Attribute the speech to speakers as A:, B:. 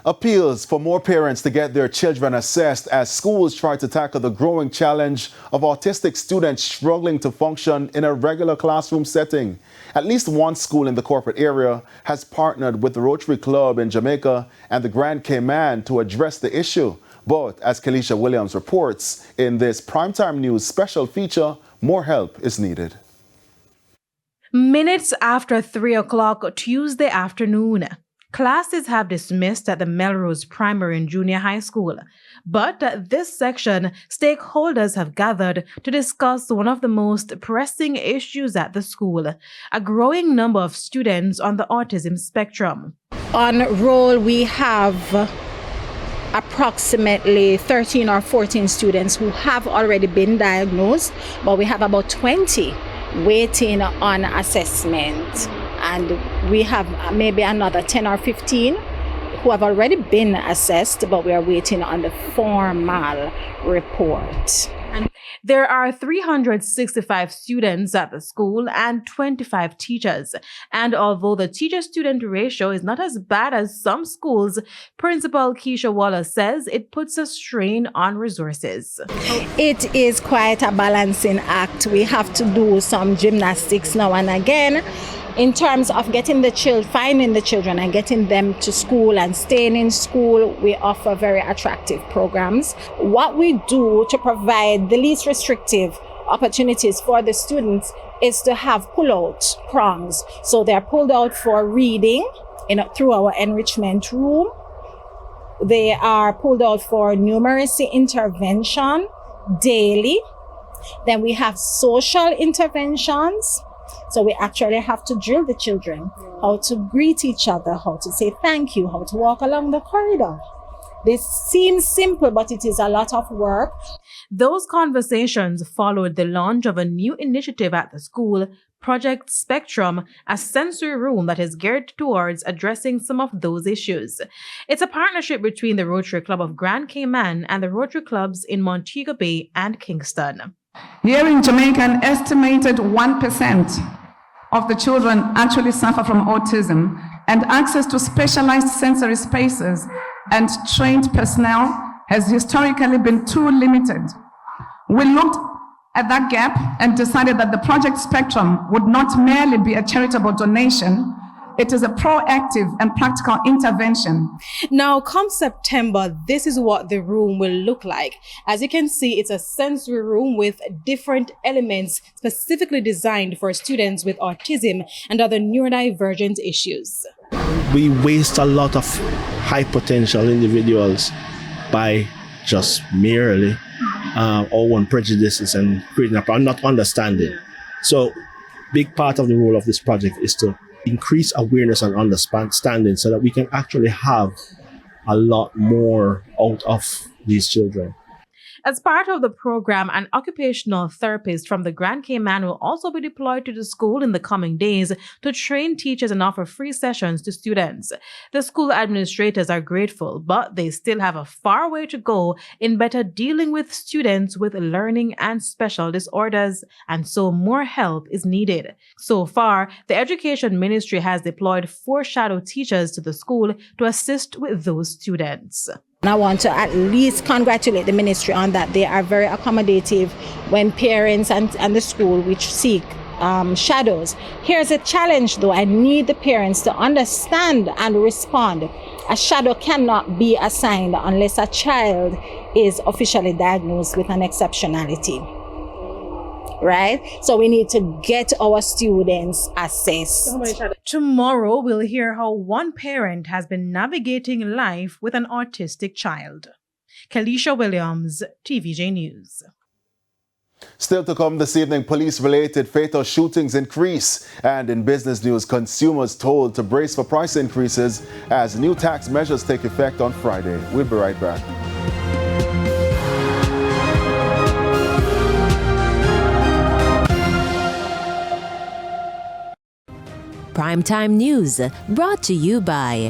A: Appeals for more parents to get their children assessed as schools try to tackle the growing challenge of autistic students struggling to function in a regular classroom setting. At least one school in the corporate area has partnered with the Rotary Club in Jamaica and the Grand Cayman to address the issue. But as Kelisha Williams reports in this Primetime News special feature, more help is needed.
B: Minutes after 3 o'clock Tuesday afternoon, classes have dismissed at the Melrose Primary and Junior High School. But at this section, stakeholders have gathered to discuss one of the most pressing issues at the school, a growing number of students on the autism spectrum.
C: On roll, we have approximately 13 or 14 students who have already been diagnosed, but we have about 20 waiting on assessment. And we have maybe another 10 or 15 who have already been assessed, but we are waiting on the formal report.
B: And there are 365 students at the school and 25 teachers. And although the teacher-student ratio is not as bad as some schools, Principal Keisha Wallace says it puts a strain on resources.
C: It is quite a balancing act. We have to do some gymnastics now and again in terms of finding the children and getting them to school and staying in school. We offer very attractive programs. What we do to provide the least restrictive opportunities for the students is to have pull-out prongs. So they're pulled out for reading through our enrichment room. They are pulled out for numeracy intervention daily. Then we have social interventions. So we actually have to drill the children how to greet each other, how to say thank you, how to walk along the corridor. This seems simple, but it is a lot of work.
B: Those conversations followed the launch of a new initiative at the school, Project Spectrum, a sensory room that is geared towards addressing some of those issues. It's a partnership between the Rotary Club of Grand Cayman and the Rotary Clubs in Montego Bay and Kingston.
D: Here in Jamaica, an estimated 1% of the children actually suffer from autism, and access to specialized sensory spaces and trained personnel has historically been too limited. We looked at that gap and decided that the Project Spectrum would not merely be a charitable donation. It is a proactive and practical intervention.
B: Now, come September, this is what the room will look like. As you can see, it's a sensory room with different elements specifically designed for students with autism and other neurodivergent issues.
E: We waste a lot of high potential individuals by just merely our own prejudices and creating a not understanding. So, big part of the role of this project is to increase awareness and understanding so that we can actually have a lot more out of these children.
B: As part of the program, an occupational therapist from the Grand Cayman will also be deployed to the school in the coming days to train teachers and offer free sessions to students. The school administrators are grateful, but they still have a far way to go in better dealing with students with learning and special disorders, and so more help is needed. So far, the Education Ministry has deployed 4 shadow teachers to the school to assist with those students.
C: And I want to at least congratulate the ministry on that. They are very accommodative when parents and the school which seek shadows. Here's a challenge though. I need the parents to understand and respond. A shadow cannot be assigned unless a child is officially diagnosed with an exceptionality. Right? So we need to get our students assessed.
B: Tomorrow, we'll hear how one parent has been navigating life with an autistic child. Kelisha Williams, TVJ News.
A: Still to come this evening, police-related fatal shootings increase. And in business news, consumers told to brace for price increases as new tax measures take effect on Friday. We'll be right back.
F: Primetime News, brought to you by